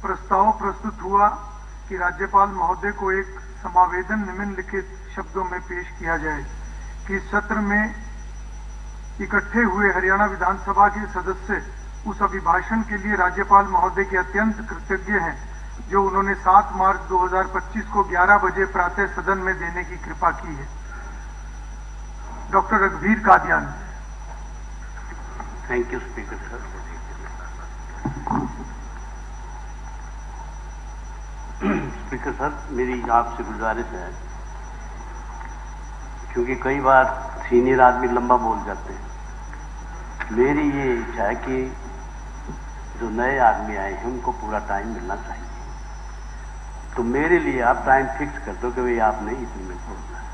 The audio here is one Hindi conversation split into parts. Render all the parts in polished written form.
प्रस्ताव प्रस्तुत हुआ कि राज्यपाल महोदय को एक समावेदन निम्नलिखित शब्दों में पेश किया जाए कि इस सत्र में इकट्ठे हुए हरियाणा विधानसभा के सदस्य उस अभिभाषण के लिए राज्यपाल महोदय के अत्यंत कृतज्ञ हैं जो उन्होंने 7 मार्च 2025 को 11 बजे प्रातः सदन में देने की कृपा की है। डॉक्टर रघुवीर Kadian. Thank you speaker sir. Speaker sir, मेरी आपसे गुजारिश है, क्योंकि कई बार सीनियर आदमी लंबा बोल जाते हैं, मेरी ये इच्छा है कि जो नए आदमी आए हैं उनको पूरा टाइम मिलना चाहिए। तो मेरे लिए आप टाइम फिक्स कर दो कि भाई आपने इतने में बोलना है।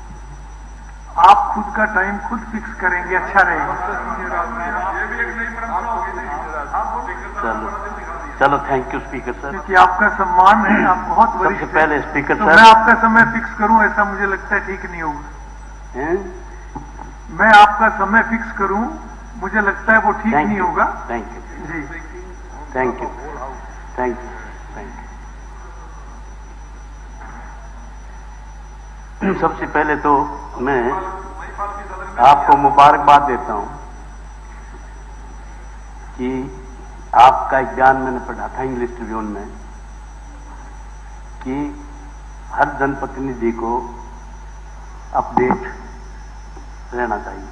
आप खुद का टाइम खुद फिक्स करेंगे, अच्छा रहेगा। चलो थैंक यू स्पीकर सर। क्योंकि आपका सम्मान है, आप बहुत वरिष्ठ हैं। सबसे पहले स्पीकर तो सर, मैं आपका समय फिक्स करूं ऐसा मुझे लगता है ठीक नहीं होगा। मैं आपका समय फिक्स करूं, मुझे लगता है वो ठीक नहीं होगा। Thank you ji, thank you thank you thank you. सबसे पहले तो मैं आपको मुबारकबाद देता हूं कि आपका एक बयान मैंने पढ़ा था इंग्लिश ट्रिब्यून में कि हर जनप्रतिनिधि को अपडेट रहना चाहिए,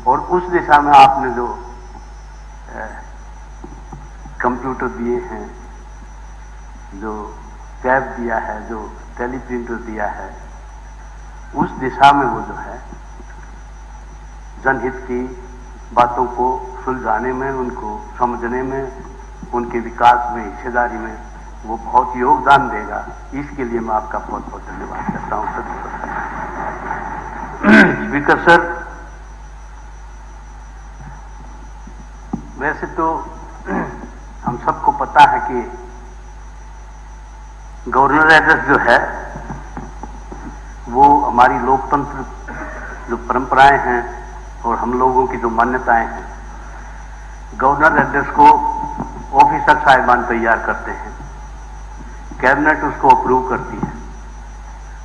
और उस दिशा में आपने जो कंप्यूटर दिए हैं, जो टैब दिया है, जो टेलीप्रिंटर दिया है, उस दिशा में वो जो है जनहित की बातों को सुलझाने में, उनको समझने में, उनके विकास में, हिस्सेदारी में वो बहुत योगदान देगा। इसके लिए मैं आपका बहुत बहुत धन्यवाद करता हूं सर। स्पीकर सर, वैसे तो हम सबको पता है कि गवर्नर एड्रेस जो है वो हमारी लोकतंत्र जो परंपराएं हैं और हम लोगों की जो मान्यताएं हैं, गवर्नर एड्रेस को ऑफिसर साहिबान तैयार करते हैं, कैबिनेट उसको अप्रूव करती है,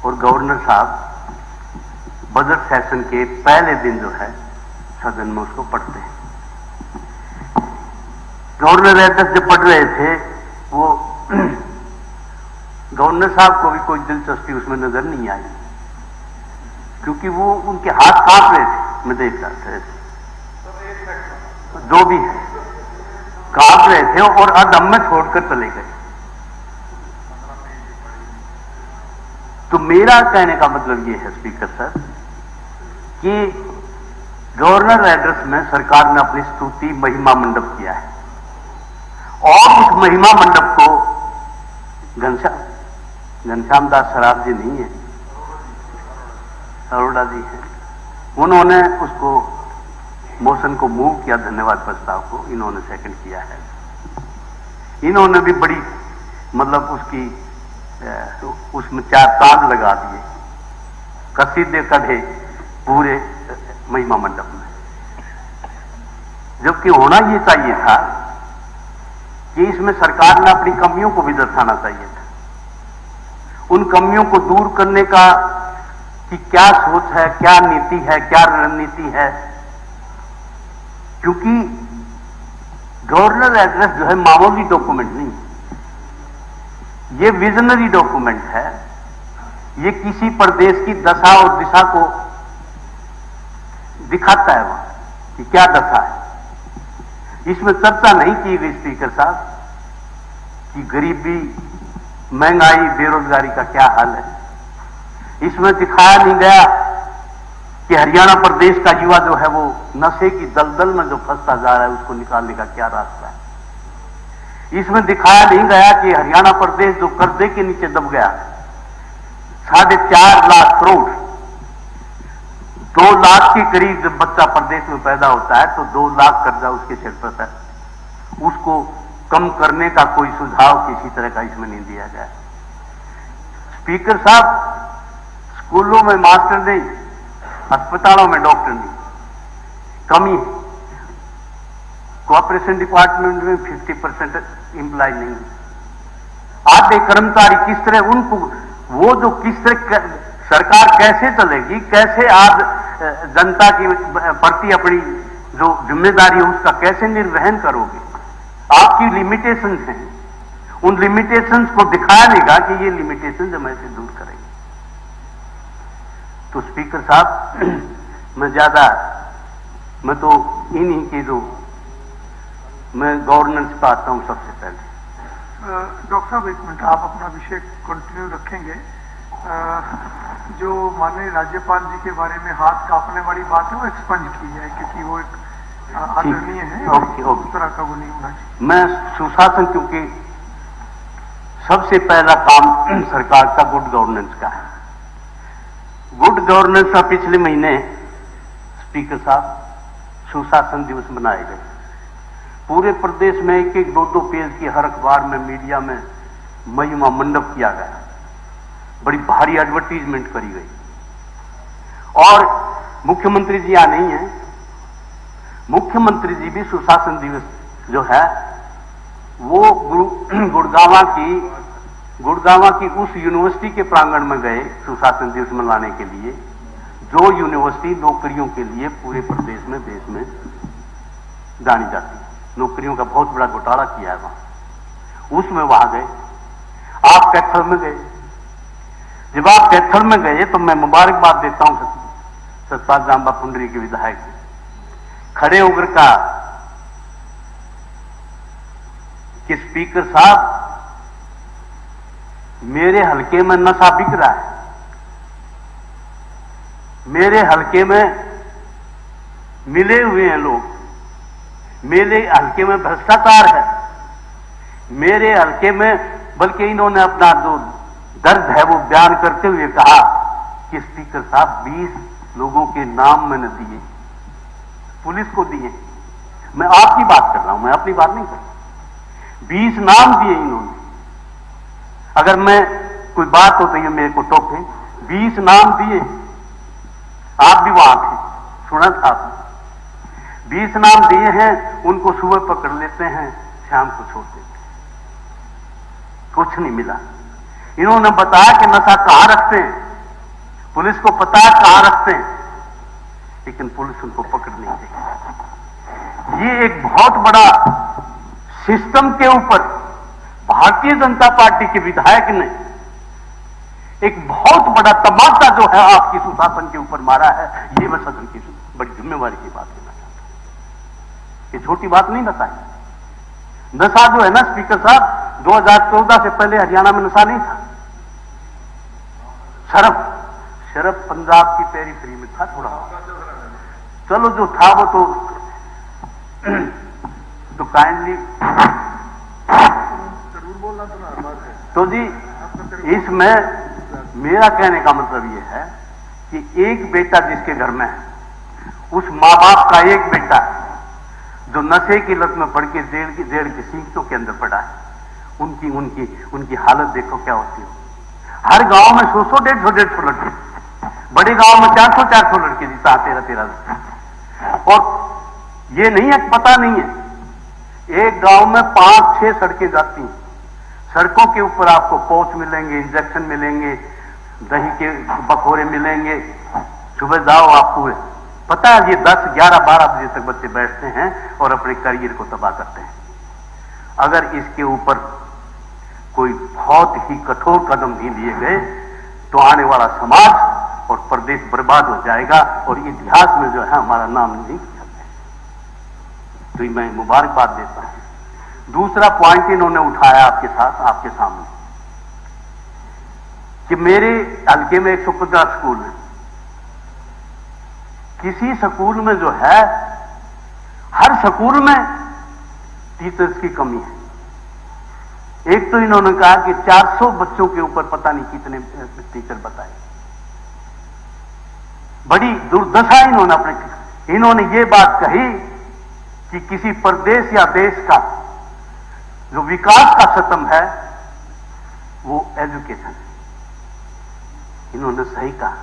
और गवर्नर साहब बजट सेशन के पहले दिन जो है सदन में उसको पढ़ते हैं। गवर्नर एड्रेस जब पढ़ रहे थे वो गवर्नर साहब को भी कोई दिलचस्पी उसमें नजर नहीं आई, क्योंकि वो उनके हाथ कांप रहे थे, मैं देख रहा था ऐसे, जो भी है कांप रहे थे और अदम में छोड़कर चले गए। तो मेरा कहने का मतलब ये है स्पीकर सर कि गवर्नर एड्रेस में सरकार ने अपनी स्तुति महिमा मंडप किया है, और उस महिमा मंडप को घनश्याम दास सराफ जी नहीं है, अरोड़ा जी हैं, उन्होंने उसको मोशन को मूव किया, धन्यवाद प्रस्ताव को इन्होंने सेकंड किया है। इन्होंने भी बड़ी मतलब उसमें 4 ताज लगा दिए, कसीदे कढ़े पूरे महिमा मंडप में, जबकि होना ये चाहिए था कि इसमें सरकार ने अपनी कमियों को भी दर्शाना चाहिए था, उन कमियों को दूर करने का कि क्या सोच है, क्या नीति है, क्या रणनीति है, क्योंकि गवर्नर एड्रेस जो है मामूली डॉक्यूमेंट नहीं, ये विजनरी डॉक्यूमेंट है। ये किसी प्रदेश की दशा और दिशा को दिखाता है वहां कि क्या दशा है। इसमें चर्चा नहीं की गई स्पीकर साहब कि गरीबी, महंगाई, बेरोजगारी का क्या हाल है। इसमें दिखाया नहीं गया कि हरियाणा प्रदेश का युवा जो है वो नशे की दलदल में जो फंसता जा रहा है उसको निकालने का क्या रास्ता है। इसमें दिखाया नहीं गया कि हरियाणा प्रदेश जो कर्जे के नीचे दब गया, 4.5 लाख करोड़, 2 लाख के करीब जब बच्चा प्रदेश में पैदा होता है तो 2 लाख कर्जा उसके सिर पर है, उसको कम करने का कोई सुझाव किसी तरह का इसमें नहीं दिया गया। स्पीकर साहब, स्कूलों में मास्टर नहीं, अस्पतालों में डॉक्टर नहीं, कमी। कोऑपरेशन डिपार्टमेंट में 50% एम्प्लॉय नहीं, आधे कर्मचारी किस तरह उनको वो जो किस तरह सरकार कैसे चलेगी, कैसे आज जनता की प्रति अपनी जो जिम्मेदारी है उसका कैसे निर्वहन करोगे? आपकी लिमिटेशंस हैं, उन लिमिटेशंस को दिखाया देगा कि ये लिमिटेशंस हम ऐसे दूर करेंगे। तो स्पीकर साहब मैं तो इन्हीं के जो मैं गवर्नेंस पे आता हूं सबसे पहले। डॉक्टर साहब एक मिनट, आप अपना विषय कंटिन्यू रखेंगे। जो माननीय राज्यपाल जी के बारे में हाथ कांपने वाली बात है वो एक्सपंज की जाए, क्योंकि वो एक आदरणीय है, उस तरह का वो नहीं होना चाहिए। मैं सुशासन, क्योंकि सबसे पहला काम सरकार का गुड गवर्नेंस का है। गुड गवर्नेंस का पिछले महीने स्पीकर साहब सुशासन दिवस मनाए गए। पूरे प्रदेश में एक एक दो पेज की हर अखबार में, मीडिया में महिमा मंडप किया गया, बड़ी भारी एडवर्टीजमेंट करी गई। और मुख्यमंत्री जी यहाँ नहीं है, मुख्यमंत्री जी भी सुशासन दिवस जो है वो गुड़गांव की उस यूनिवर्सिटी के प्रांगण में गए सुशासन दिवस मनाने के लिए, जो यूनिवर्सिटी नौकरियों के लिए पूरे प्रदेश में, देश में जानी जाती है। नौकरियों का बहुत बड़ा घोटाला किया है वहां, उसमें वहां गए। आप कैथल में गए। जब आप कैथल में गए तो मैं मुबारकबाद देता हूं सतपाल जांबा पुंडरी के विधायक खड़े होकर कहा कि स्पीकर साहब मेरे हलके में नशा बिक रहा है, मेरे हलके में मिले हुए हैं लोग, मेरे हलके में भ्रष्टाचार है, मेरे हलके में, बल्कि इन्होंने अपना जो दर्द है वो बयान करते हुए कहा कि स्पीकर साहब 20 लोगों के नाम मैंने दिए, पुलिस को दिए। मैं आपकी बात कर रहा हूं, मैं अपनी बात नहीं कर रहा। 20 नाम दिए इन्होंने। अगर मैं कोई बात हो तो ये मेरे को टोके। 20 नाम दिए, आप भी वहां थे, सुना था आपने। 20 नाम दिए हैं, उनको सुबह पकड़ लेते हैं, शाम को छोड़ देते हैं, कुछ नहीं मिला। इन्होंने बताया कि नशा कहां रखते हैं, पुलिस को पता है कहां रखते हैं, लेकिन पुलिस उनको पकड़ नहीं देगी। ये एक बहुत बड़ा सिस्टम के ऊपर भारतीय जनता पार्टी के विधायक ने एक बहुत बड़ा तमाचा जो है आपकी सुशासन के ऊपर मारा है। ये मैं सदन की बड़ी जिम्मेवारी की बात करना चाहता हूं। ये छोटी बात नहीं बताई। नशा जो है ना स्पीकर साहब, 2014 से पहले हरियाणा में नशा नहीं था। शराब पंजाब की पेरीफेरी में था थोड़ा, चलो जो था वो तो काइंडली तो जी इसमें मेरा कहने का मतलब ये है कि एक बेटा जिसके घर में है, उस मां बाप का एक बेटा जो नशे की लत में पड़ के जेल की सीटों के अंदर पड़ा है, उनकी हालत देखो क्या होती है। हर गांव में 100 150 लड़के, बड़े गांव में 400 लड़के जीता 13 और ये नहीं है, पता नहीं है, एक गांव में 5-6 सड़कें जाती हैं। सड़कों के ऊपर आपको पौच मिलेंगे, इंजेक्शन मिलेंगे, दही के बखोरे मिलेंगे। सुबह जाओ आप पूरे, पता है ये 10, 11, 12 बजे तक बच्चे बैठते हैं और अपने करियर को तबाह करते हैं। अगर इसके ऊपर कोई बहुत ही कठोर कदम नहीं लिए गए तो आने वाला समाज और प्रदेश बर्बाद हो जाएगा और इतिहास में जो है हमारा नाम नहीं किया जाएगा। तो मैं मुबारकबाद देता हूं। दूसरा पॉइंट इन्होंने उठाया आपके साथ, आपके सामने, कि मेरे हल्के में 150 स्कूल है। किसी स्कूल में जो है, हर स्कूल में टीचर्स की कमी है। एक तो इन्होंने कहा कि 400 बच्चों के ऊपर पता नहीं कितने टीचर बताए। बड़ी दुर्दशा इन्होंने ये बात कही कि किसी प्रदेश या देश का जो विकास का सतम है वो एजुकेशन है। इन्होंने सही कहा।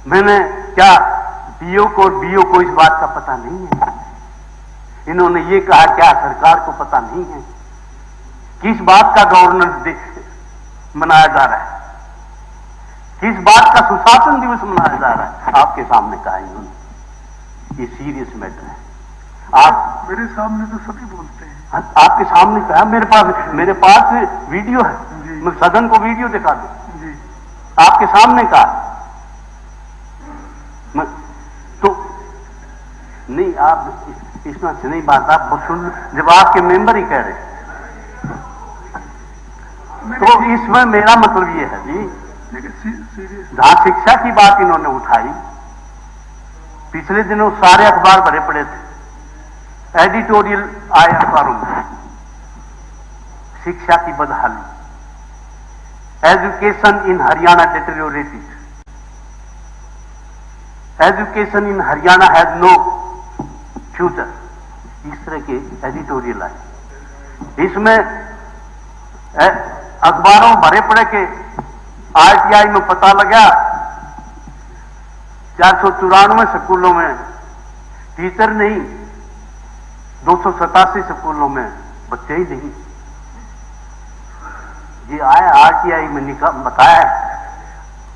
मैंने क्या बीओ को इस बात का पता नहीं है? इन्होंने ये कहा क्या सरकार को पता नहीं है? किस बात का गवर्नेंस मनाया जा रहा है, किस बात का सुशासन दिवस मनाया जा रहा है, आपके सामने कहा इन्होंने। ये सीरियस मैटर है। आप मेरे सामने तो सभी बोलते हैं। आपके सामने कहा, मेरे पास वीडियो है, मैं सदन को वीडियो दिखा दूं जी। आपके सामने कहा। तो नहीं, आप इसमें से नहीं बात आप सुन, जब आपके मेंबर ही कह रहे, तो इसमें मेरा मतलब ये है जी, सीरियस जहां शिक्षा की बात इन्होंने उठाई, पिछले दिनों सारे अखबार भरे पड़े थे, एडिटोरियल आए अखबारों में, शिक्षा की बदहाली, education in Haryana deteriorated, education in Haryana has no future, इस तरह के एडिटोरियल आए। इसमें अखबारों भरे पड़े के आरटीआई में पता लगा 494 स्कूलों में टीचर नहीं, 287 स्कूलों में बच्चे ही नहीं। ये आया आरटीआई में बताया है,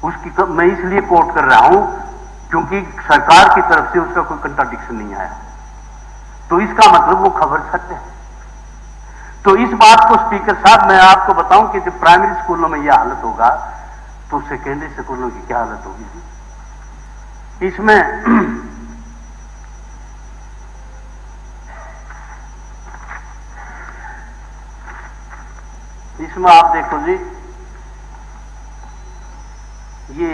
उसकी मैं इसलिए कोट कर रहा हूं क्योंकि सरकार की तरफ से उसका कोई कंट्राडिक्शन नहीं आया, तो इसका मतलब वो खबर सत्य है। तो इस बात को स्पीकर साहब मैं आपको बताऊं कि जब प्राइमरी स्कूलों में यह हालत होगा तो सेकेंडरी स्कूलों की क्या हालत होगी। इसमें आप देखो जी, ये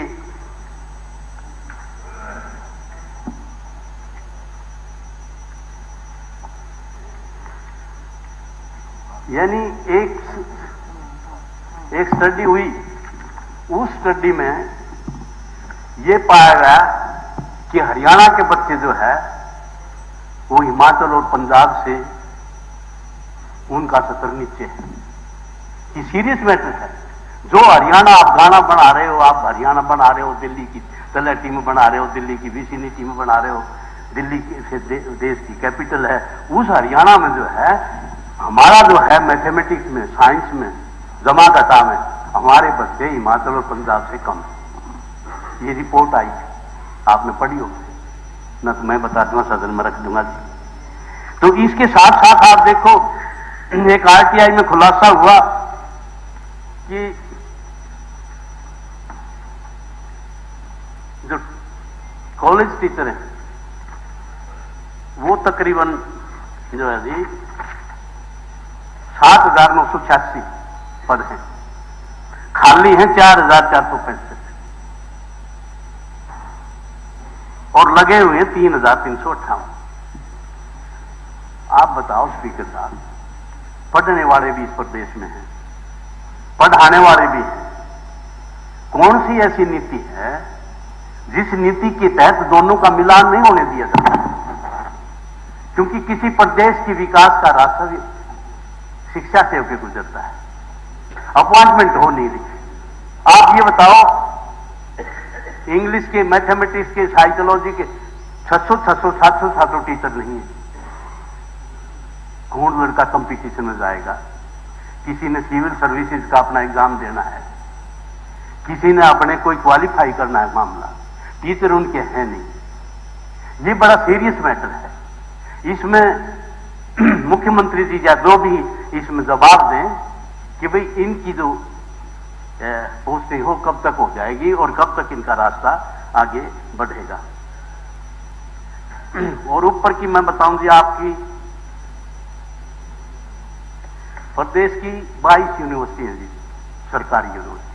यानी एक स्टडी हुई, उस स्टडी में यह पाया गया कि हरियाणा के बच्चे जो है वो हिमाचल और पंजाब से उनका स्तर नीचे है। ये सीरियस मैटर है। जो हरियाणा आप गाना बना रहे हो, आप हरियाणा बना रहे हो, दिल्ली की तलहटी में बना रहे हो, दिल्ली की विसिनिटी में बना रहे हो, दिल्ली से देश की कैपिटल है, उस हरियाणा में जो है हमारा जो है मैथमेटिक्स में, साइंस में, जमा घटा में हमारे बच्चे हिमाचल और पंजाब से कम है। ये रिपोर्ट आई थी, आपने पढ़ी होगी ना, तो मैं बता दूंगा, सदन में रख दूंगा जी। तो इसके साथ साथ आप देखो, एक आरटीआई में खुलासा हुआ कि जो कॉलेज टीचर हैं वो तकरीबन जो है जी 7,986 पद हैं, खाली हैं 4,465 और लगे हुए हैं 3,358। आप बताओ स्पीकर साहब, पढ़ने वाले भी इस प्रदेश में हैं, पढ़ाने वाले भी हैं, कौन सी ऐसी नीति है जिस नीति के तहत दोनों का मिलान नहीं होने दिया जाता? क्योंकि किसी प्रदेश की विकास का रास्ता भी शिक्षा से होकर गुजरता है, अपॉइंटमेंट हो नहीं रही। आप ये बताओ, इंग्लिश के, मैथमेटिक्स के, साइकोलॉजी के 600, 700 टीचर नहीं है। कौन लड़का कंपटीशन में जाएगा? किसी ने सिविल सर्विसेज का अपना एग्जाम देना है, किसी ने अपने कोई क्वालिफाई करना है मामला, टीचर उनके हैं नहीं। ये बड़ा सीरियस मैटर है। इसमें मुख्यमंत्री जी या जो भी इसमें जवाब दें कि भाई इनकी जो पोस्टिंग हो कब तक हो जाएगी और कब तक इनका रास्ता आगे बढ़ेगा। और ऊपर की मैं बताऊं जी, आपकी प्रदेश की 22 यूनिवर्सिटी है जी, सरकारी यूनिवर्सिटी,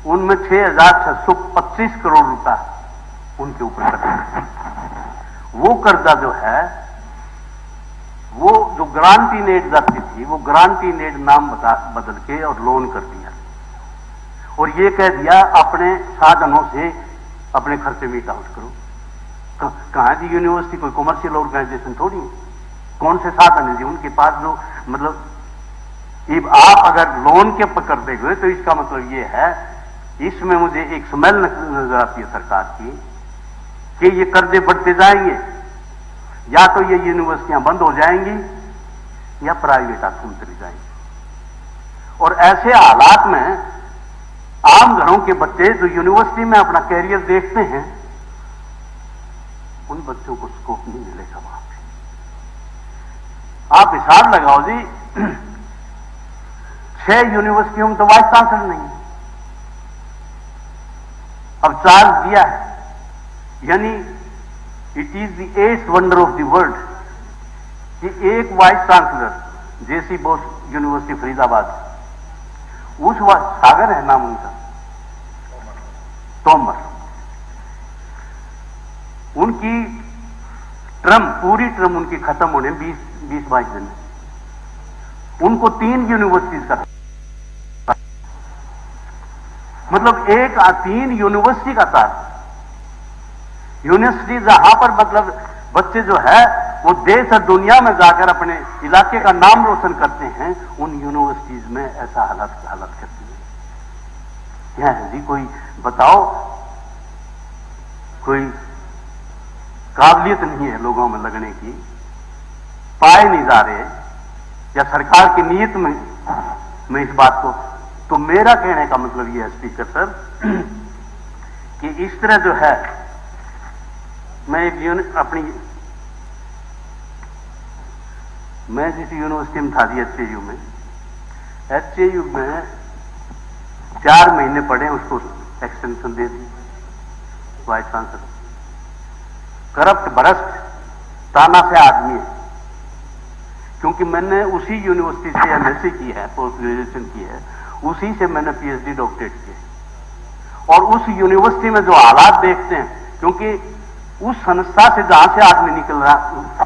उनमें 6,625 करोड़ रुपया उनके ऊपर कर्जा। वो कर्जा जो है, वो जो ग्रांट इन एड जाती थी, वो ग्रांट इन एड नाम बदल के और लोन कर दिया, और ये कह दिया अपने साधनों से अपने खर्चे मीट आउट करो। कहां जी यूनिवर्सिटी कोई कॉमर्शियल ऑर्गेनाइजेशन थोड़ी है, कौन से साधन है जी उनके पास जो, मतलब आप अगर लोन के पकड़ते हुए, तो इसका मतलब ये है, इसमें मुझे एक स्मेल नजर आती है सरकार की कि ये कर्जे बढ़ते जाएंगे, या तो ये यूनिवर्सिटियां बंद हो जाएंगी या प्राइवेट हाथ में चली जाएंगी। और ऐसे हालात में आम घरों के बच्चे जो यूनिवर्सिटी में अपना कैरियर देखते हैं, उन बच्चों को स्कोप नहीं मिलेगा वहां पे। आप हिसाब लगाओ जी, 6 यूनिवर्सिटियों में तो वाइस चांसलर नहीं है, अब चार्ज दिया है, यानी it is the 8th wonder of the world कि एक वाइस चांसलर जेसी बोस यूनिवर्सिटी फरीदाबाद, उस सागर है नाम उनका, तोमर, उनकी टर्म, पूरी टर्म उनकी खत्म होने 20-22 दिन, उनको 3 यूनिवर्सिटीज का, मतलब 3 यूनिवर्सिटी का था। यूनिवर्सिटी जहां पर मतलब बच्चे जो है वो देश और दुनिया में जाकर अपने इलाके का नाम रोशन करते हैं, उन यूनिवर्सिटीज में ऐसा हालत करती है। क्या है जी, कोई बताओ, कोई काबिलियत नहीं है लोगों में लगने की, पाए नहीं जा रहे, या सरकार की नीयत में इस बात को। तो मेरा कहने का मतलब यह है स्पीकर सर कि इस तरह जो है, मैं जिस यूनिवर्सिटी में था जी, एचएयू में 4 महीने पढ़े, उसको एक्सटेंशन दे दी वाइस चांसलर। करप्ट भ्रष्ट तानाशाह आदमी है, क्योंकि मैंने उसी यूनिवर्सिटी से एमएससी की है, पोस्ट ग्रेजुएशन की है, उसी से मैंने पीएचडी डॉक्टरेट किया, और उस यूनिवर्सिटी में जो हालात देखते हैं, क्योंकि उस संस्था से जहां से आदमी निकल रहा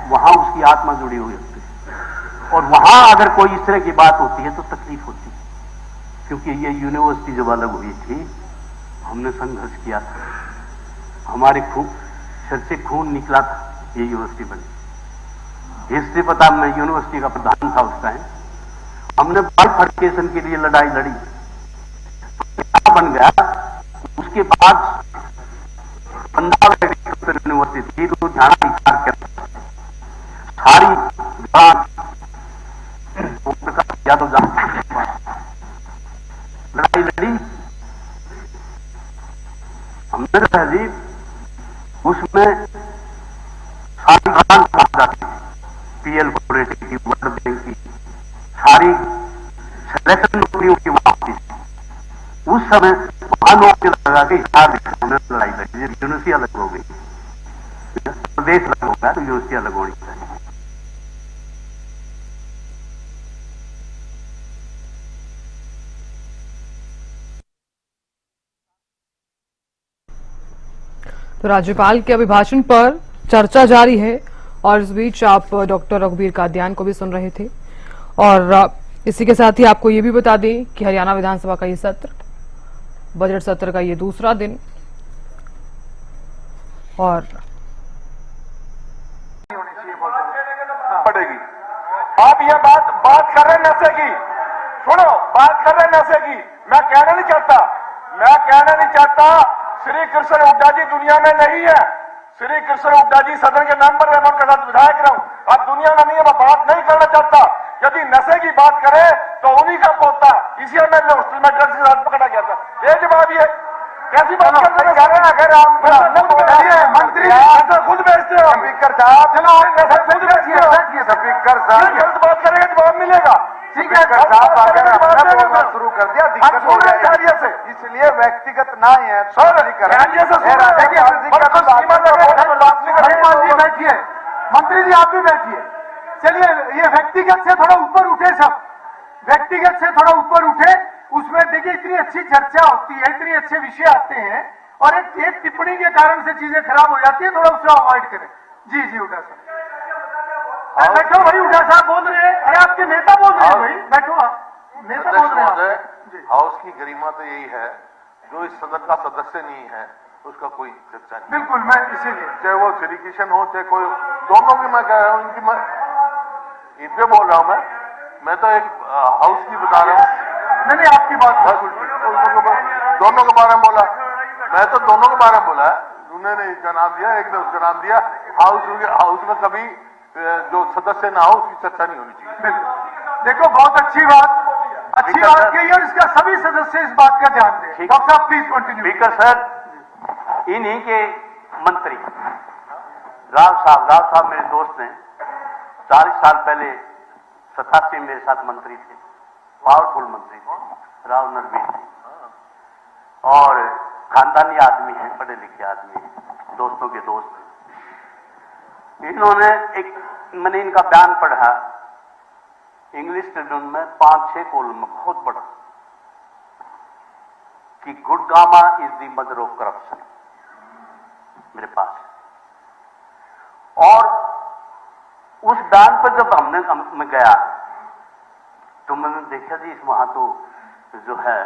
वहां उसकी आत्मा जुड़ी हुई होती है, और वहां अगर कोई इस तरह की बात होती है तो तकलीफ होती है। क्योंकि ये यूनिवर्सिटी जब अलग हुई थी, हमने संघर्ष किया था, हमारे शर से खून निकला था, ये यूनिवर्सिटी बनी। हिस्ट्री पता, मैं यूनिवर्सिटी का प्रधान था उस टाइम, हमने बाइफर्केशन के लिए लड़ाई लड़ी, क्या बन गया, उसके बाद पंजाब यूनिवर्सिटी थी, लुधियाना विचार करता, सारी या तो लड़ाई लड़ी हमने, तहजीब उसमें सारी ग्रांट जाती, पीएल कॉर्पोरेशन की, वर्ल्ड बैंक की, सारी सिलेक्शन नौकरियों की वहां थी। उस समय वहां नौकरी लगा के हमने लड़ाई लड़ी, यूनिवर्सिटी अलग हो गई, प्रदेश अलग हो गया, तो यूनिवर्सिटी अलग होनी चाहिए। तो राज्यपाल के अभिभाषण पर चर्चा जारी है, और इस बीच आप डॉक्टर रघुबीर कादियान को भी सुन रहे थे। और इसी के साथ ही आपको ये भी बता दें कि हरियाणा विधानसभा का ये सत्र, बजट सत्र का ये दूसरा दिन, और पड़ेगी। आप ये बात कर रहे नशे की, सुनो, बात कर रहे नशे की। मैं कहना नहीं चाहता श्री कृष्ण हुड्डा जी दुनिया में नहीं है। श्री कृष्ण हुड्डा जी सदन के मेंबर है, मैं उनके साथ विधायक रहूं, अब दुनिया में नहीं है, मैं बात नहीं करना चाहता। यदि नशे की बात करें तो उन्हीं का पोता इसी एमएलए हॉस्टल में ड्रग्स के साथ पकड़ा गया था। ये जवाब, ये कैसी बात करते हैं? अगर आप मंत्री खुद बेचते हो, स्पीकर साहब, खुद बेचिए, स्पीकर साहब गलत बात करेंगे जवाब मिलेगा। ठीक है साहब, अगर आपने बोलना शुरू कर दिया दिक्कत हो जाएगी, इसलिए व्यक्तिगत ना है सर। बैठिए, मंत्री जी आप भी बैठिए। चलिए, ये व्यक्तिगत से थोड़ा ऊपर उठे, सब व्यक्तिगत से थोड़ा ऊपर उठे। उसमें देखिए इतनी अच्छी चर्चा होती है, इतने अच्छे विषय आते हैं, और एक टिप्पणी के कारण से चीजें खराब हो जाती है, थोड़ा उससे अवॉइड करें। जी उठा साहब, बैठो भाई, उठा साहब बोल रहे हैं। अरे आपके नेता बोल रहे हैं भाई, बैठो आप, नेता बोल रहे हैं। हाउस की गरिमा तो यही है, जो इस सदन का सदस्य नहीं है उसका कोई चर्चा नहीं। बिल्कुल, मैं इसीलिए, चाहे वो श्री किशन हो, चाहे कोई, दोनों की मैं कह रहा हूँ, इनकी मैं इनपे बोल रहा हूँ। मैं तो एक हाउस की बता रहा हूँ। नहीं आपकी बात दोनों के बारे में बोला, मैं तो दोनों के बारे में बोला है। उन्होंने इसका नाम दिया, एक ने उसका नाम दिया। हाउस में कभी जो सदस्य ना हो उसकी चर्चा नहीं होनी चाहिए। देखो बहुत अच्छी बात अच्छी स्पीकर बात सर। कही और इसका सभी सदस्य इस बात का ध्यान दें। ठीक। डॉक्टर साहब प्लीज कंटिन्यू। स्पीकर सर, इन्हीं के मंत्री राव साहब मेरे दोस्त हैं। 40 साल पहले 87 मेरे साथ मंत्री थे, पावरफुल मंत्री थे, राव नरवीर थे, और खानदानी आदमी हैं, पढ़े लिखे आदमी हैं, दोस्तों के दोस्त हैं। इन्होंने मैंने इनका बयान पढ़ा इंग्लिश ट्रिब्यून में 5-6 कॉलम में, बहुत बड़ा, कि Gurgaon is the mother of corruption, मेरे पास। और उस बयान पर जब मैं गया तो मैंने देखा जी, इस वहां तो जो है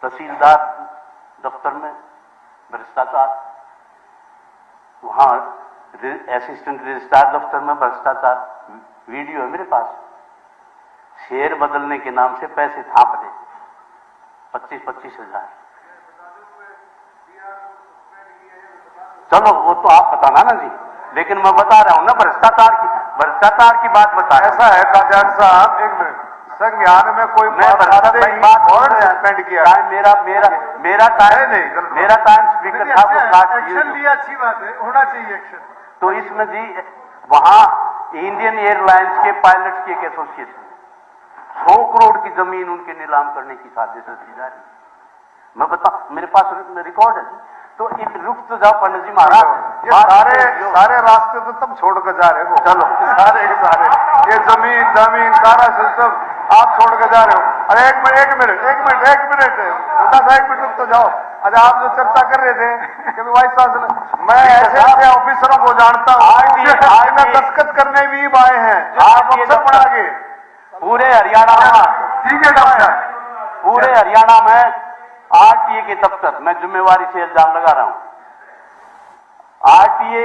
तहसीलदार दफ्तर में भ्रष्टाचार, वहां असिस्टेंट रजिस्ट्रार दफ्तर में भ्रष्टाचार, वीडियो है मेरे पास। शेयर बदलने के नाम से पैसे थाप दे, 25-25 हजार। चलो वो तो आप बताना ना जी, लेकिन मैं बता रहा हूं ना भ्रष्टाचार की बात बता रहा हूं। ऐसा है कादियान साहब, एक मिनट, संज्ञान में कोई मैं बात और सस्पेंड किया। मेरा टाइम स्पीकर साहब को काट एक्शन लिया, अच्छी बात है, होना चाहिए एक्शन। तो इसमें जी वहां इंडियन एयरलाइंस के पायलट्स की एक एसोसिएशन 100 करोड़ की जमीन उनके नीलाम करने की साजिश रची जा रही है। मैं बता, मेरे पास रिकॉर्ड है। तो एक रुक तो जाओ पंडित जी महाराज, ये सारे रास्ते तो तुम छोड़ कर जा रहे हो। चलो सारे ये जमीन सारा सिस्टम आप छोड़ कर जा रहे हो। अरे एक मिनट रुक तो जाओ। अरे आप जो चर्चा कर रहे थे कि वाइस चांसलर, मैं ऐसे ऑफिसरों को जानता हूँ, आज में दस्तखत करने भी आए हैं, आप अफसर बना के पूरे हरियाणा में। ठीक है डॉक्टर, पूरे हरियाणा में आरटीए के दफ्तर, मैं जिम्मेवारी से इल्जाम लगा रहा हूं, आरटीए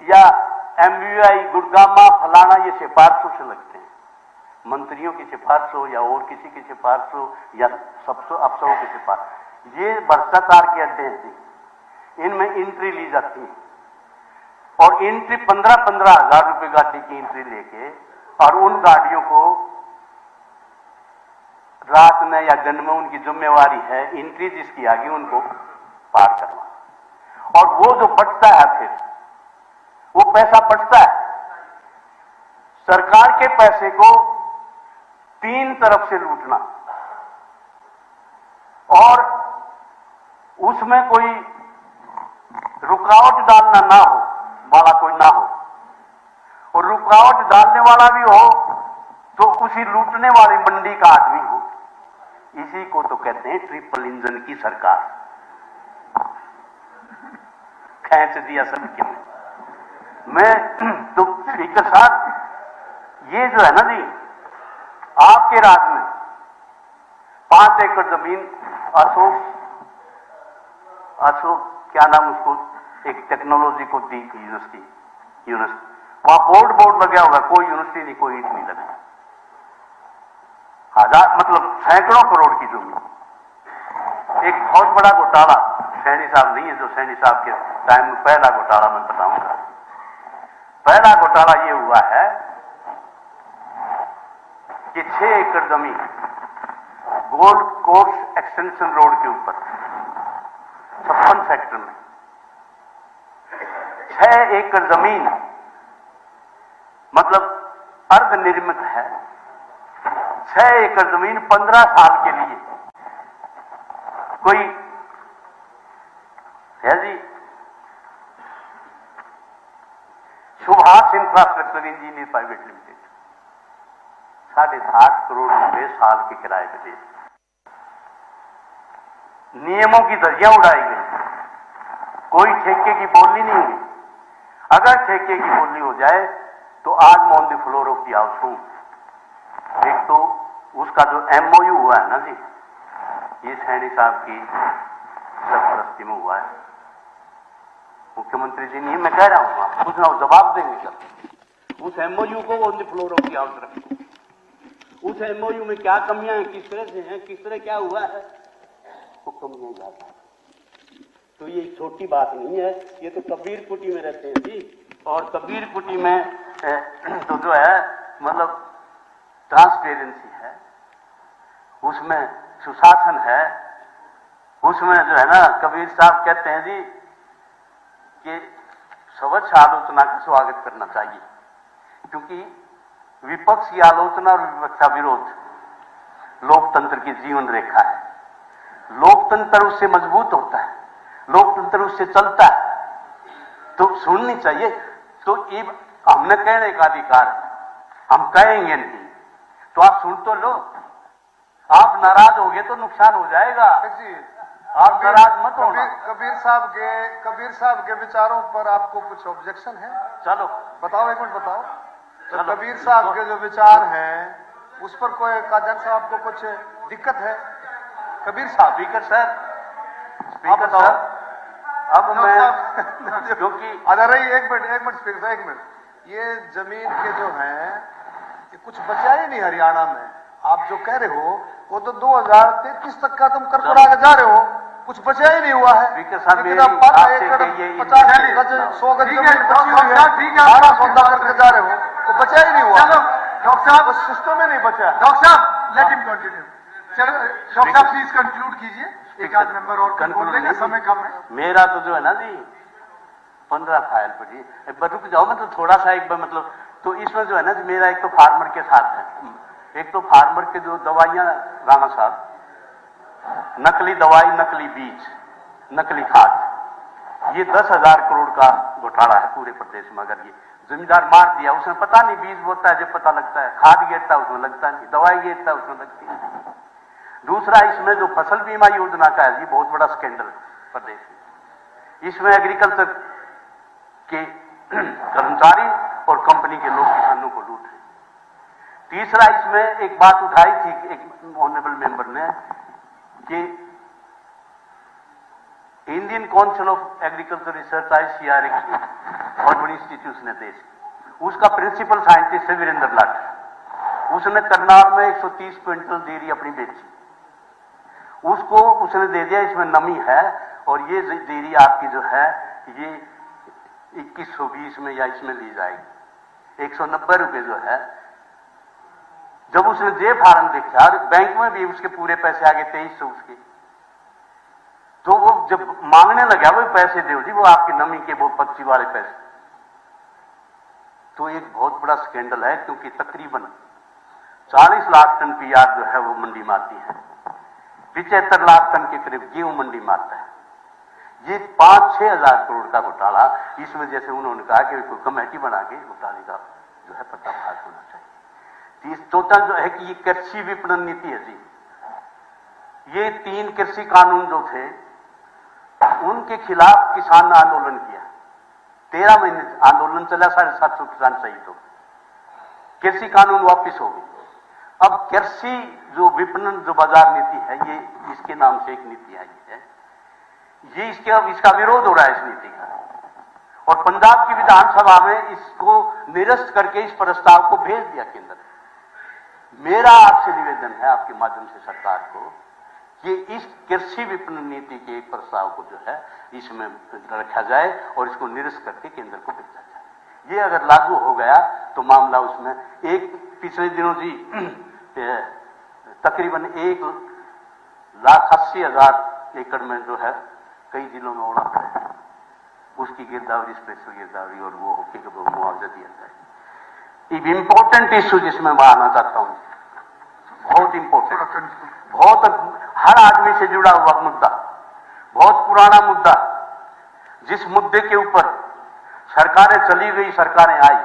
या एमवीआई गुड़गामा फलाना, ये सिफारिशों से लगते हैं, मंत्रियों की सिफारिश हो या और किसी की सिफारिश हो या अफसरों की सिफारिश। ये भ्रष्टाचार के अड्डे हैं, इनमें एंट्री ली जाती है, और एंट्री 15-15 हजार रुपए गाड़ी की एंट्री लेके, और उन गाड़ियों को रात में या दिन में उनकी जिम्मेवारी है एंट्री जिसकी आगे उनको पार करना। और वो जो बचता है, फिर वो पैसा बचता है, सरकार के पैसे को 3 तरफ से लूटना, और उसमें कोई रुकावट डालना ना हो वाला कोई ना हो, और रुकावट डालने वाला भी हो तो उसी लूटने वाली मंडी का आदमी हो। इसी को तो कहते हैं ट्रिपल इंजन की सरकार। खींच दिया सब क्यों? मैं तो स्पीकर साहब, ये जो है ना जी, आपके राज में 5 एकड़ जमीन अशोक क्या नाम उसको, एक टेक्नोलॉजी को दी यूनिवर्सिटी, वहां बोर्ड लगा होगा, कोई यूनिवर्सिटी नहीं, कोई ईंट नहीं लगा। मतलब सैकड़ों करोड़ की जमीन। एक बहुत बड़ा घोटाला सैनी साहब नहीं है, जो सैनी साहब के टाइम में पहला घोटाला मैं बताऊंगा। पहला घोटाला ये हुआ है कि 6 एकड़ जमीन गोल्ड कोर्स एक्सटेंशन रोड के ऊपर 56 सेक्टर में 6 एकड़ जमीन, मतलब अर्ध निर्मित है। 6 एकड़ जमीन 15 साल के लिए कोई है जी, Subhash infrastructure engineer private limited, 7.5 crore रुपए साल के किराए पे दे। नियमों की धज्जियां उड़ाई गई, कोई ठेके की बोली नहीं हुई। अगर ठेके की बोली हो जाए तो आज मैं on the floor of the house हूं। एक तो उसका जो एमओयू हुआ है ना जी, ये सैनी साहब की सरपरस्ती में हुआ है। मुख्यमंत्री जी नहीं, मैं कह रहा हूं, आप पूछ रहा हूं, जवाब देंगे सर। उस एमओयू को on the floor of the house रखो। उस एमओयू में क्या कमियां हैं, किस तरह से हैं, किस तरह क्या हुआ है, वो कमियां जाता है। तो ये छोटी बात नहीं है, ये तो कबीर कुटी में रहते हैं जी, और कबीर कुटी में तो जो है मतलब ट्रांसपेरेंसी है, उसमें सुशासन है, उसमें जो है ना कबीर साहब कहते हैं जी कि स्वच्छ आलोचना का स्वागत करना चाहिए, क्योंकि विपक्ष की आलोचना और विपक्ष का विरोध लोकतंत्र की जीवन रेखा है। लोकतंत्र उससे मजबूत होता है, लोकतंत्र उससे चलता है, तो सुननी चाहिए। तो ये हमने कहने का अधिकार है, हम कहेंगे नहीं तो आप सुन तो लो। आप नाराज होगे तो नुकसान हो जाएगा, आप नाराज मत होना। कबीर साहब के विचारों पर आपको कुछ ऑब्जेक्शन है? चलो बताओ, एक मिनट बताओ। तो चलो। कबीर साहब के जो विचार हैं उस पर कोई काजल साहब को कुछ दिक्कत है? कबीर साहब, स्पीकर सर, आप स्पीकर बताओ। सर, अब मैं क्योंकि अरे एक मिनट स्पीकर साहब, एक मिनट। ये जमीन के जो हैं ये कुछ बचा ही नहीं हरियाणा में। आप जो कह रहे हो वो तो 2033 तक का तुम कर आगे जा रहे हो, कुछ बचा ही नहीं हुआ है। स्पीकर साहब, लेकिन मेरी आप आपसे एकड़ कहिए, 50 गज 100 गज जमीन बची हुई है, ठीक है, सारा सौदा करके जा रहे हो, तो बचा ही नहीं हुआ। चलो डॉक्टर साहब, उस सिस्टम में नहीं बचा है। डॉक्टर साहब लेट हिम कंटिन्यू। चलो डॉक्टर साहब प्लीज कंक्लूड कीजिए, एक आध मेंबर और कंक्लूड लेंगे, समय कम है। मेरा तो जो है ना जी 15 फाइल पड़ी, एक बार रुक जाओ, मतलब थोड़ा सा एक बार मतलब, तो इसमें जो है ना जी मेरा एक तो फार्मर के साथ है, एक तो फार्मर के जो दवाइयां राणा साहब, नकली दवाई, नकली बीज, नकली खाद, ये 10,000 करोड़ का घोटाला है पूरे प्रदेश में। अगर ये जमींदार मार दिया, उसमें पता नहीं बीज बोता है जब पता लगता है, खाद गिरता है उसमें लगता नहीं, दवाई गिरता है उसमें लगती है। दूसरा, इसमें जो फसल बीमा योजना का है, ये बहुत बड़ा स्कैंडल प्रदेश में। इसमें एग्रीकल्चर के कर्मचारी और कंपनी के लोग किसानों को लूट रहे। तीसरा, इसमें एक बात उठाई थी एक ऑनरेबल मेंबर ने कि Indian council of agriculture research ICAR और बड़ी इंस्टीट्यूशन है देश, उसका प्रिंसिपल साइंटिस्ट है वीरेंद्र लाट। उसने करनाल में 130 क्विंटल देरी अपनी बेची, उसको उसने दे दिया इसमें नमी है और ये देरी आपकी जो है ये 2120 में या इसमें ली जाएगी। 190 रुपए जो है, जब उसने जे फार्म देखा और बैंक में भी उसके पूरे पैसे आ गए 2300 उसके, तो वो जब मांगने लगा वो पैसे दो जी, वो आपकी नमी के वो पर्ची वाले पैसे। तो एक बहुत बड़ा स्कैंडल है, क्योंकि तकरीबन 40 लाख टन PR जो है वो मंडी में आती है, 75 लाख टन के करीब गेहूं मंडी में आता है। ये 5-6 हजार करोड़ का घोटाला, इसमें जैसे उन्होंने कहा कि कोई कमेटी बना के घोटाले का जो है पर्दाफाश होना चाहिए। चौथा जो है कि ये कृषि विपणन नीति है जी, ये 3 कृषि कानून जो थे उनके खिलाफ किसान ने आंदोलन किया, 13 महीने आंदोलन चला, 750 किसान शहीद हो, कृषि कानून वापिस हो गए। अब कृषि जो विपणन जो बाजार नीति है, ये इसके नाम से एक नीति आई है, ये इसका विरोध हो रहा है इस नीति का, और पंजाब की विधानसभा में इसको निरस्त करके इस प्रस्ताव को भेज दिया केंद्र। मेरा आपसे निवेदन है आपके माध्यम से सरकार को कि इस कृषि विपणन नीति के एक प्रस्ताव को जो है इसमें रखा जाए और इसको निरस्त करके केंद्र को भेजा जाए। ये अगर लागू हो गया तो मामला उसमें एक पिछले दिनों जी तकरीबन 1,80,000 एकड़ में जो है कई जिलों में ओढ़ा पड़ा है, उसकी गिरदावरी, स्पेशल गिरदावरी और वो होके मुआवजा दिया जाए। एक इंपॉर्टेंट इश्यू जिसमें मैं आना चाहता हूं, बहुत इंपॉर्टेंट, बहुत हर आदमी से जुड़ा हुआ मुद्दा, बहुत पुराना मुद्दा, जिस मुद्दे के ऊपर सरकारें चली गई, सरकारें आई,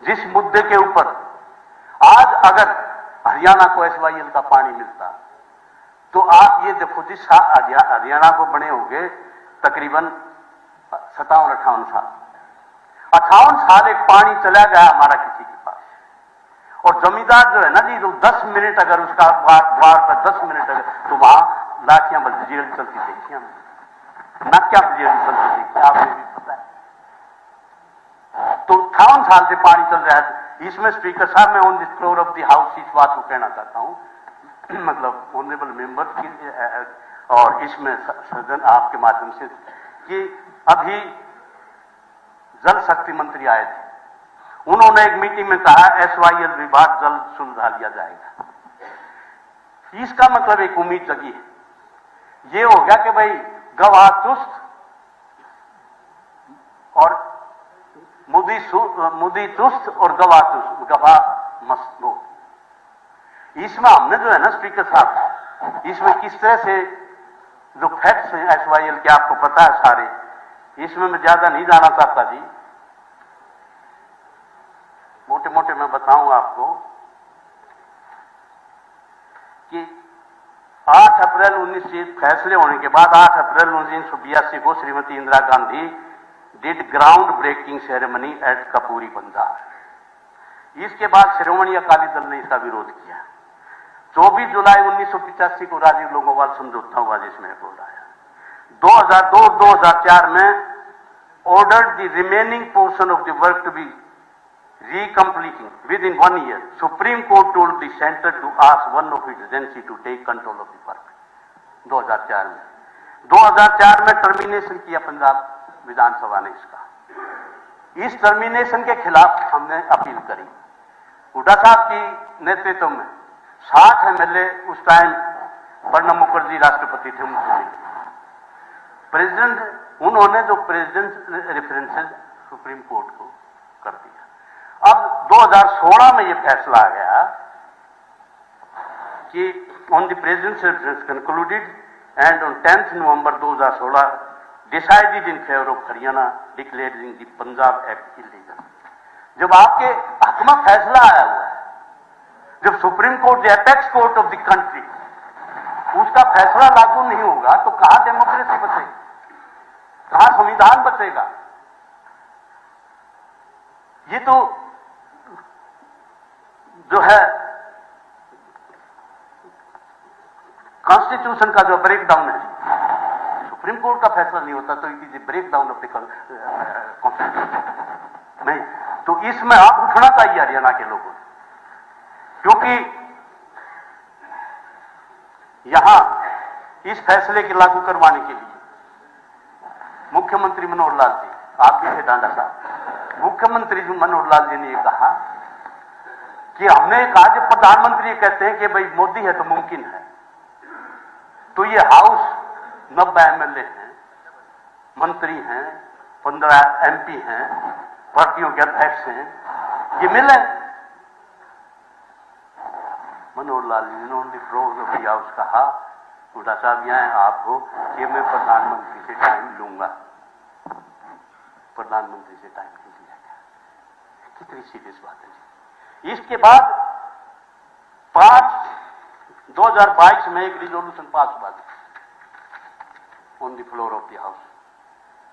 जिस मुद्दे के ऊपर आज अगर हरियाणा को SYL का पानी मिलता तो आप ये देखो जी, हरियाणा को बने हो गए तकरीबन 57-58 साल, 58 साल एक पानी चला गया हमारा किसी के पास, और जमींदार जो है ना जी, तो 10 मिनट अगर उसका द्वार पर 10 मिनट अगर, तो वहां लाठियां बजती जेल चलती देखी हमने, न क्या जेल चलती देखी, आपको भी पता है। तो 58 साल से पानी चल रहा है। इसमें स्पीकर साहब, मैं on the floor of the house इस बात को कहना चाहता हूं, मतलब ऑनरेबल मेंबर की और इसमें सदन आपके माध्यम से, कि अभी जल शक्ति मंत्री आए थे, उन्होंने एक मीटिंग में कहा SYL विवाद जल्द सुलझा लिया जाएगा। इसका मतलब एक उम्मीद जगी है। ये हो गया कि भाई गवाह चुस्त और मुदी चुस्त और गवाह मस्त। इसमें हमने जो है ना स्पीकर साहब, इसमें किस तरह से जो फैक्ट्स हैं SYL के आपको पता है सारे, इसमें मैं ज्यादा नहीं जाना चाहता जी, मोटे मोटे मैं बताऊंगा आपको कि 8 अप्रैल 19 फैसले होने के बाद 8 अप्रैल 1982 को Shrimati Indira Gandhi did ground breaking ceremony at Kapoori Banjar. इसके बाद श्रोमणी अकाली दल ने इसका विरोध किया। 24 जुलाई 1985 को राजीव लोंगोवाल समझौता हुआ जिसमें बोल रहा है। 2002-2004 में ordered the remaining portion of the work to be recompleting within 1 year. Supreme Court told the center to ask one of its agency to take control of the work. 2004 में 2004 में टर्मिनेशन किया पंजाब विधानसभा ने इसका। इस टर्मिनेशन के खिलाफ हमने अपील करी। हुड्डा साहब की नेतृत्व में 60 MLA उस टाइम प्रणब मुखर्जी राष्ट्रपति थे, प्रेसिडेंट, उन्होंने जो प्रेसिडेंट रेफरेंसेस सुप्रीम कोर्ट को कर दिया। अब 2016 में यह फैसला आ गया कि on the president reference concluded and on 10 November 2016 decided in favour of Haryana declaring the Punjab act illegal. जब आपके हक में फैसला आया हुआ है, जब supreme court the apex court of the country उसका फैसला लागू नहीं होगा तो कहां डेमोक्रेसी बचेगी, कहां संविधान बचेगा? ये तो जो है कॉन्स्टिट्यूशन का जो ब्रेकडाउन है, सुप्रीम कोर्ट का फैसला नहीं होता तो it is break down of the constitution. नहीं तो इसमें आप उठना चाहिए हरियाणा के लोगों, क्योंकि यहां इस फैसले के लागू करवाने के लिए मुख्यमंत्री मनोहर लाल जी, आप भी थे डांडा साहब, मुख्यमंत्री मनोहर लाल जी ने यह कहा कि हमने कहा जब प्रधानमंत्री कहते हैं कि भाई मोदी है तो मुमकिन है, तो ये हाउस 90 MLA हैं, मंत्री हैं, 15 MP हैं, पार्टियों के अध्यक्ष हैं, ये मिले। मनोहर लाल जी ने on the floor of the house कहा, हुड्डा साहब यहां आप हो कि मैं प्रधानमंत्री से टाइम लूंगा। प्रधानमंत्री से टाइम नहीं लिया गया। कितनी सीरियस बात है जी। इसके बाद 2022 में एक रिजोल्यूशन पास हुआ on the floor of the house.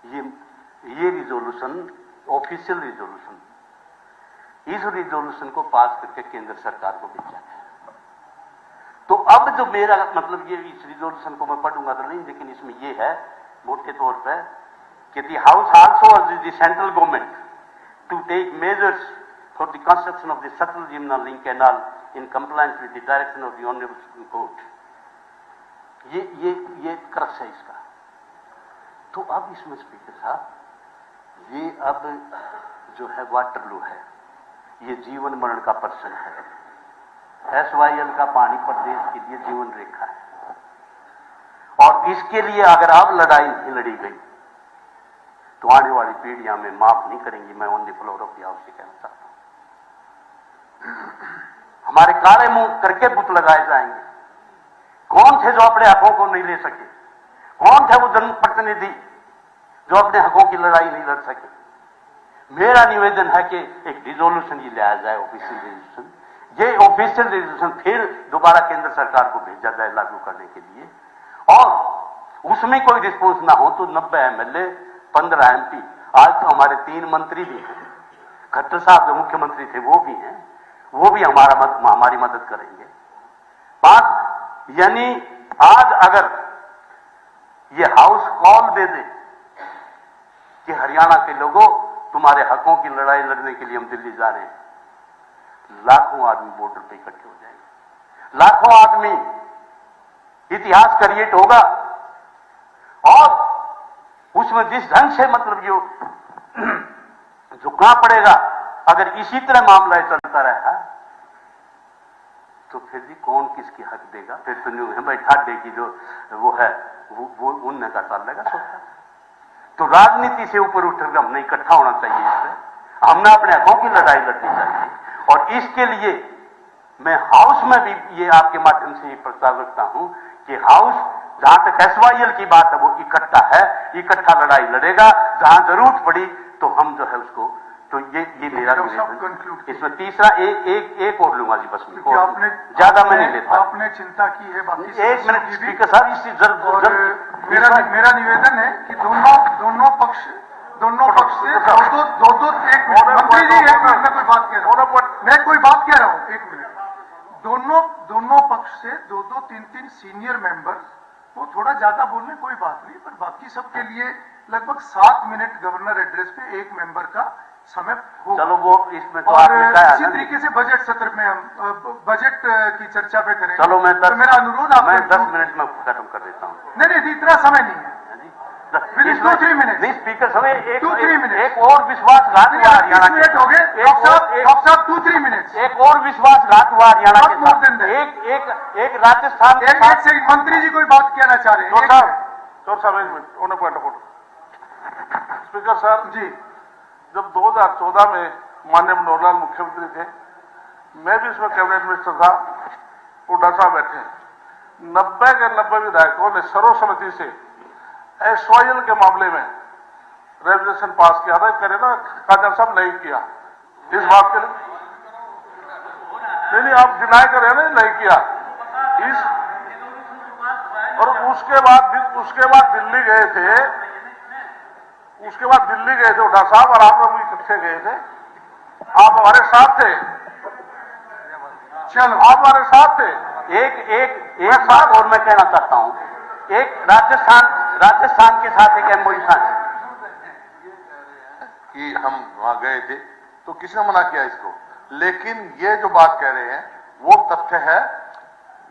ये रिजोल्यूशन ऑफिशियल रिजोल्यूशन, इस रिजोल्यूशन को पास करके केंद्र सरकार को भेजा गया। तो अब जो मेरा मतलब ये इस रिजोल्यूशन को मैं पढ़ूंगा तो नहीं, लेकिन इसमें ये है मोटे तौर पर कि the house also urges the central government to take measures for the construction of the Sutlej Yamuna link canal in compliance with the direction of the honourable supreme court. ये क्रक्स है इसका। तो अब इसमें स्पीकर साहब, ये अब जो है वाटरलू है, ये जीवन मरण का प्रश्न है। SYL का पानी प्रदेश के लिए जीवन रेखा है, और इसके लिए अगर अब लड़ाई नहीं लड़ी गई तो आने वाली पीढ़ियां में माफ नहीं करेंगी। मैं on the floor of the house से कहना चाहता हूं, हमारे काले मुंह करके बुत लगाए जाएंगे। कौन थे जो अपने हकों को नहीं ले सके? कौन थे वो जनप्रतिनिधि जो अपने हकों की लड़ाई नहीं लड़ सके? मेरा निवेदन है कि एक रिजोल्यूशन ये लाया जाए, ऑफिशियल रिजोल्यूशन। ये ऑफिशियल रिजोल्यूशन फिर दोबारा केंद्र सरकार को भेजा जाए लागू करने के लिए, और उसमें कोई रिस्पॉन्स ना हो तो 90 MLA, 15 MP, आज तो हमारे 3 मंत्री भी हैं, खट्टर साहब जो मुख्यमंत्री थे वो भी हैं, वो भी हमारी मदद करेंगे। बात यानी आज अगर ये हाउस कॉल दे दे कि हरियाणा के लोगों तुम्हारे हकों की लड़ाई लड़ने के लिए हम दिल्ली जा रहे हैं, लाखों आदमी बॉर्डर पे इकट्ठे हो जाएंगे, लाखों आदमी, इतिहास क्रिएट होगा। और उसमें जिस ढंग से मतलब जो झुकना पड़ेगा अगर इसी तरह मामला चलता रहा तो फिर भी कौन किसकी हक देगा? फिर तो न्यू है भाई ठाडे की जो वो है वो उनने का चल लेगा सोचता। तो राजनीति से ऊपर उठकर हमने इकट्ठा होना चाहिए, इससे हमने अपने हकों की लड़ाई लड़नी चाहिए। और इसके लिए मैं हाउस में भी ये आपके माध्यम से ये प्रस्ताव रखता हूं कि हाउस जहां तक एसवाईएल की बात है वो इकट्ठा है, इकट्ठा लड़ाई लड़ेगा। जहां जरूरत पड़ी तो हम जो है उसको, तो ये मेरा निवेदन। इसमें तीसरा एक और लूंगा जी बस में, आपने ज्यादा मैं नहीं लेता। आपने चिंता की है बाकी 1 मिनट स्पीकर साहब, इसी मेरा निवेदन है कि दोनों पक्ष से दो एक मिनट मंत्री जी, एक मिनट में कोई बात कह रहा हूं, मैं कोई बात कह रहा हूं, एक मिनट। दोनों पक्ष से 2-3 सीनियर मेंबर, वो थोड़ा ज्यादा बोलने कोई बात नहीं, पर बाकी सबके लिए लगभग 7 मिनट गवर्नर एड्रेस पे एक मेंबर का समय होगा। चलो वो इसमें तो और इसी तरीके से बजट सत्र में हम बजट की चर्चा पे करेंगे। चलो मैं तो मेरा अनुरोध आप 10 मिनट में खत्म कर देता हूँ। नहीं, इतना समय नहीं है। 2-3 मिनट नहीं स्पीकर समय एक और हो विश्वासघात हुआ गए डॉक्टर साहब 2-3 मिनट। एक और विश्वासघात हुआ हरियाणा के साथ। एक राजस्थान एक सेकंड, मंत्री जी कोई बात कहना चाह रहे हैं? चौर साहब 1 minute, on point of order. Speaker साहब जी, जब 2014 में माननीय मनोहर लाल मुख्यमंत्री थे, मैं भी इसमें कैबिनेट मिनिस्टर था, हुड्डा साहब बैठे, 90 के 90 विधायकों ने सर्वसम्मति से एसवाईएल के मामले में रेजोल्यूशन पास किया था। करे ना काजल साहब, नहीं किया इस बात के लिए? नहीं, आप डिनाई कर रहे हैं ना, नहीं किया इस। और उसके बाद दिल्ली गए थे, हुड्डा साहब और आप लोग इकट्ठे गए थे, आप हमारे साथ थे। चलो आप हमारे साथ थे। एक बात और मैं कहना चाहता हूं, एक राजस्थान के साथ एक एमओयू कि हम वहां गए थे तो किसने मना किया इसको? लेकिन ये जो बात कह रहे हैं वो तथ्य है।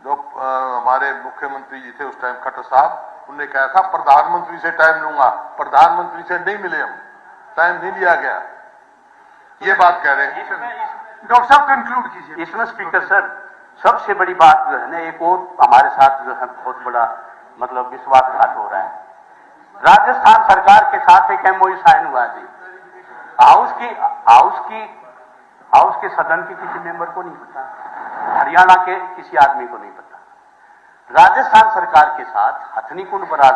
जो हमारे मुख्यमंत्री जी थे उस टाइम, खट्टर साहब, उन्होंने कहा था प्रधानमंत्री से टाइम लूंगा। प्रधानमंत्री से नहीं मिले हम, टाइम नहीं लिया गया, ये बात कह रहे हैं। डॉक्टर साहब कंक्लूड कीजिए। इसमें स्पीकर सर सबसे बड़ी बात जो है ना, एक और हमारे साथ जो है बहुत बड़ा मतलब विश्वासघात हो रहा है। राजस्थान सरकार के साथ एक एमओयू साइन हुआ जी, हाउस के सदन के किसी मेंबर को नहीं पता, हरियाणा के किसी आदमी को नहीं पता। राजस्थान सरकार के साथ हथनी कुंड बराज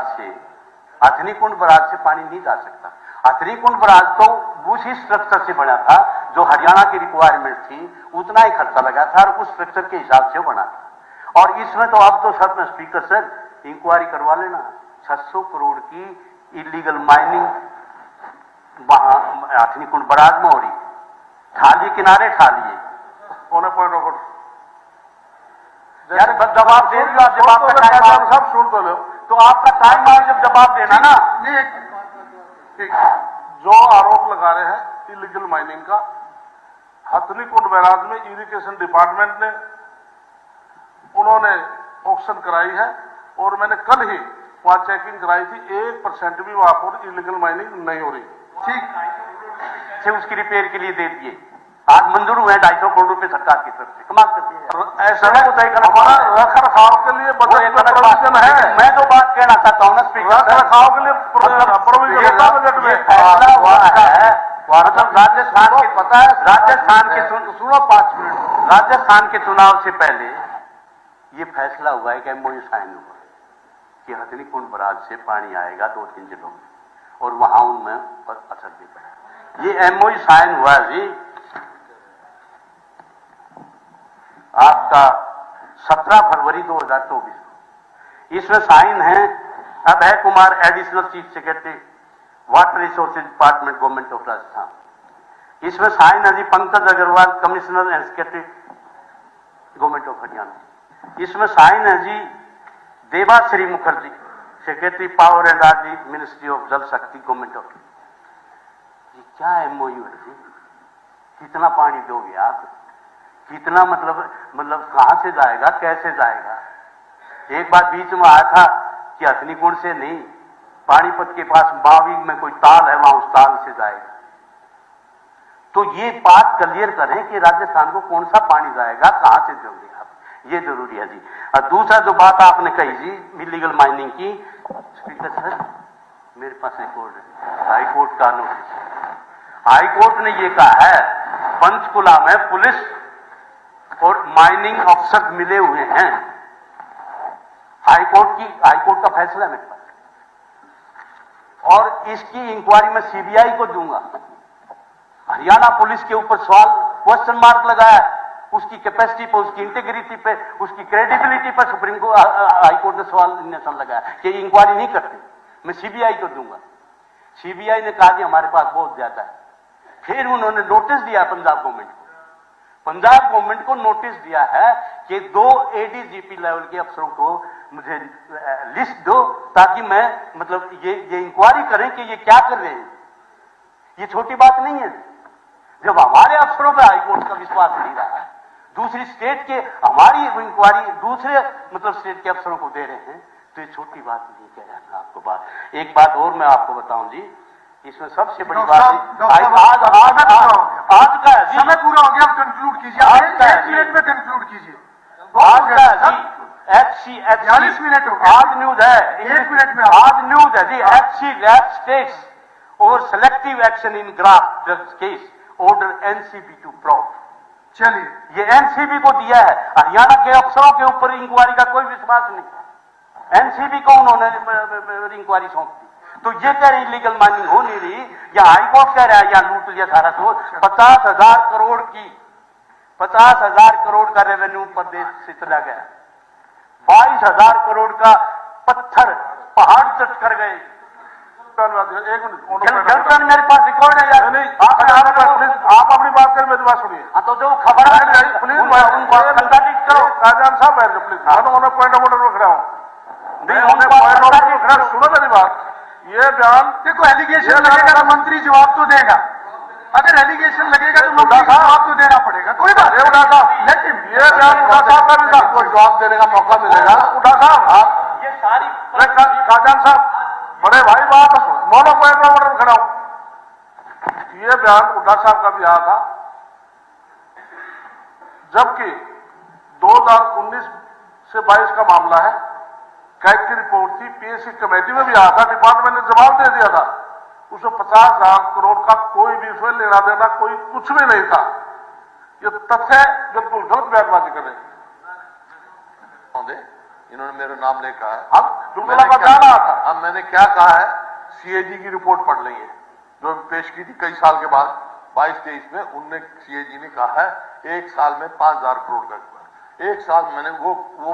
से पानी नहीं जा सकता। हथनी कुंड बराज तो उसी स्ट्रक्चर से बना था जो हरियाणा की रिक्वायरमेंट थी, उतना ही खर्चा लगा था और उस स्ट्रक्चर के हिसाब से बना था। और इसमें तो अब तो सर स्पीकर सर इंक्वायरी करवा लेना, 600 करोड़ की इलीगल माइनिंग वहां हथनी कुंड बराज में हो रही, थाली किनारे ठालिए। ऑन पॉइंट ऑफ ऑर्डर यार जवाब दे दियो, आप जब आपका टाइम आए सब सुन तो लो, तो आपका टाइम आए जब जवाब देना ना। जो आरोप लगा रहे हैं इलीगल माइनिंग का, हथनी कुंड बैराज में इरिगेशन डिपार्टमेंट ने उन्होंने ऑक्शन कराई है और मैंने कल ही वहां चेकिंग कराई थी, 1% भी वहां पर इलीगल माइनिंग नहीं हो रही। ठीक से उसकी रिपेयर के लिए दे दिए, आज मंजूर हुए 250 करोड़ रुपए सरकार की तरफ से। कमाल करती है ऐसा हमारा रख रखाव के लिए बजट में प्रोविजन है। मैं तो बात कहना चाहता हूं ना स्पीकर, रख रखाव के लिए प्रोविजन है बजट में। फैसला हुआ है मतलब राजस्थान के, पता है राजस्थान के सुनो 5 मिनट, राजस्थान के चुनाव से पहले ये फैसला हुआ है कि एमओयू साइन हुआ कि हथनी कुंड बराज से पानी आएगा 2-3 जिलों में और वहां उनमें असर भी पड़ा। ये एमओयू साइन हुआ जी आपका 17 फरवरी 2024। इसमें साइन है Abhay Kumar, additional chief secretary water resources department government of Rajasthan. इसमें साइन है जी Pankaj Agarwal, commissioner and secretary government of Haryana. इसमें साइन है जी Debashree Mukherjee, secretary power and RD, ministry of Jal Shakti, government of. ये क्या एमओयू है जी? कितना पानी दोगे आप? कितना मतलब कहां से जाएगा, कैसे जाएगा? एक बात बीच में आया था कि हथनी कुंड से नहीं, पानीपत के पास बावी में कोई ताल है, वहां उस ताल से जाएगा। तो ये बात क्लियर करें कि राजस्थान को कौन सा पानी जाएगा, कहां से दोगे आप, ये जरूरी है जी। और दूसरा जो बात आपने कही जी इलीगल माइनिंग की, स्पीकर सर मेरे पास एक और हाई कोर्ट का नोटिस, हाई कोर्ट ने ये कहा है पंचकुला में पुलिस और माइनिंग अफसर मिले हुए हैं, हाई कोर्ट का फैसला है मेरे पास, और इसकी इंक्वायरी मैं सीबीआई को दूंगा। हरियाणा पुलिस के ऊपर सवाल क्वेश्चन मार्क लगाया, उसकी कैपेसिटी पर, उसकी इंटीग्रिटी पे, उसकी क्रेडिबिलिटी पर सुप्रीम कोर्ट हाई कोर्ट ने सवाल निशान लगाया कि इंक्वायरी नहीं करते, मैं सीबीआई को दूंगा। सीबीआई ने कहा कि हमारे पास बहुत ज्यादा है। फिर उन्होंने नोटिस दिया पंजाब गवर्नमेंट को, पंजाब गवर्नमेंट को नोटिस दिया है कि 2 एडीजीपी लेवल के अफसरों को मुझे लिस्ट दो ताकि मैं मतलब ये इंक्वायरी करें कि ये क्या कर रहे हैं। ये छोटी बात नहीं है। जब हमारे अफसरों पे हाईकोर्ट का विश्वास नहीं रहा है, दूसरी स्टेट के हमारी इंक्वायरी दूसरे मतलब स्टेट के अफसरों को दे रहे हैं, तो ये छोटी बात नहीं कह रहा मैं आपको बात। एक बात और मैं आपको बताऊं जी, इसमें सबसे बड़ी बात आज का है जी, समय पूरा हो गया, आप कंक्लूड कीजिए, एक मिनट में कंक्लूड कीजिए। आज का जी HC 40 मिनट हो गए, आज न्यूज है, 1 मिनट में आज न्यूज है जी, HC लैब स्टेट्स और selective action in graft drugs case order NCB to probe. चलिए, ये NCB को दिया है, हरियाणा के अफसरों के ऊपर इंक्वायरी का कोई विश्वास नहीं, NCB को उन्होंने इंक्वायरी सौंप दी। तो ये कह रही इलीगल माइनिंग हो नहीं रही, या हाईकोर्ट कह रहा है या लूट लिया सारा तो 50,000 करोड़ की 50,000 करोड़ का रेवेन्यू प्रदेश से चला गया, 22,000 करोड़ का पत्थर पहाड़ चट कर गए। एक मिनट, मेरे पास रिकॉर्ड है यार, आप अपनी बात करें, मेरी बात सुनिए। हाँ तो जो खबर है प्लीज उनको कंटाक्ट करो। राजान साहब प्लीज, मैं पॉइंट ऑफ ऑर्डर में खड़ा हूँ, नहीं पॉइंट ऑफ ऑर्डर में खड़ा, सुनो मेरी बात। ये बयान देखो एलिगेशन लगेगा तो मंत्री जवाब तो देगा, अगर एलिगेशन लगेगा तो मंत्री को जवाब तो देना पड़ेगा, कोई बात नहीं। उड़ा साहब, लेकिन ये बयान उड़ा साहब का भी था, कोई जवाब देने का मौका मिलेगा। उड़ा साहब आप ये सारी काजान साहब बड़े भाई बात मोनो पॉइंट ऑफ ऑर्डर में खड़ा हूं। ये बयान उड़ा साहब का भी आया था, जबकि 2019 से 22 का मामला है, कैग की रिपोर्ट थी, PSC कमेटी में भी आया था, डिपार्टमेंट ने जवाब दे दिया था, उसमें 50,000 करोड़ का कोई भी उसमें लेना देना कोई कुछ भी नहीं था। ये तथ्य बिल्कुल गलत बयानबाजी कर रहे हैं। इन्होंने मेरा नाम नहीं कहा है, अब दुर्गला का क्या रहा था, अब मैंने क्या कहा है, CAG की रिपोर्ट पढ़ ली है जो पेश की थी कई साल के बाद 22-23 में, उनने CAG ने कहा है 1 साल में 5,000 करोड़ का, 1 साल मैंने वो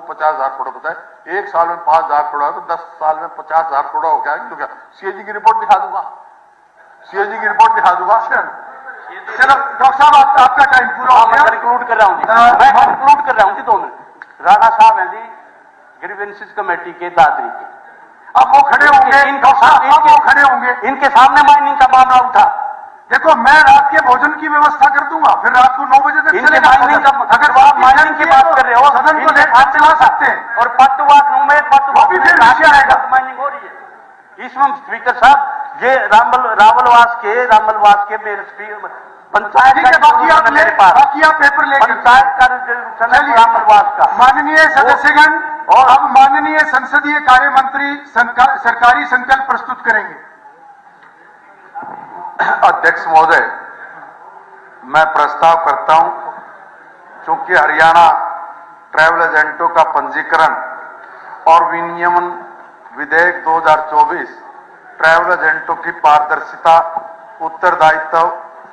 50,000 करोड़ बताए, 1 साल में 5,000 करोड़ है तो 10 साल में 50,000 करोड़ हो गया, तो क्या CAG की रिपोर्ट दिखा दूंगा, CAG की रिपोर्ट दिखा दूंगा। चलो डॉक्टर साहब आपका टाइम पूरा हो गया, मैं कंक्लूड कर रहा हूँ, मैं कंक्लूड कर रहा हूँ जी। 2 मिनट, राणा साहब हैं जी ग्रीवेंसेस कमेटी के दादरी के, अब वो खड़े होंगे, वो खड़े होंगे, इनके सामने माइनिंग का मामला उठा। देखो मैं रात के भोजन की व्यवस्था कर दूंगा, फिर रात को 9 बजे तक इनके चलेगा। माइनिंग का, अगर आप माइनिंग की बात कर रहे हो, सदन को लेकर चला सकते हैं, और पत्तवाद में भी फिर विषय आएगा। माइनिंग हो रही है। इसमें स्पीकर साहब ये रावलवास के मेरे पंचायत ठीक है, बाकी आप मेरे पास बाकी आप पेपर लेकर पंचायत का रेजोल्यूशन है रावलवास का। माननीय सदस्यगण, और अब माननीय संसदीय कार्य मंत्री सरकारी संकल्प प्रस्तुत करेंगे। अध्यक्ष महोदय, मैं प्रस्ताव करता हूं, चूंकि हरियाणा ट्रैवल एजेंटों का पंजीकरण और विनियमन विधेयक 2024 ट्रैवल एजेंटों की पारदर्शिता, उत्तरदायित्व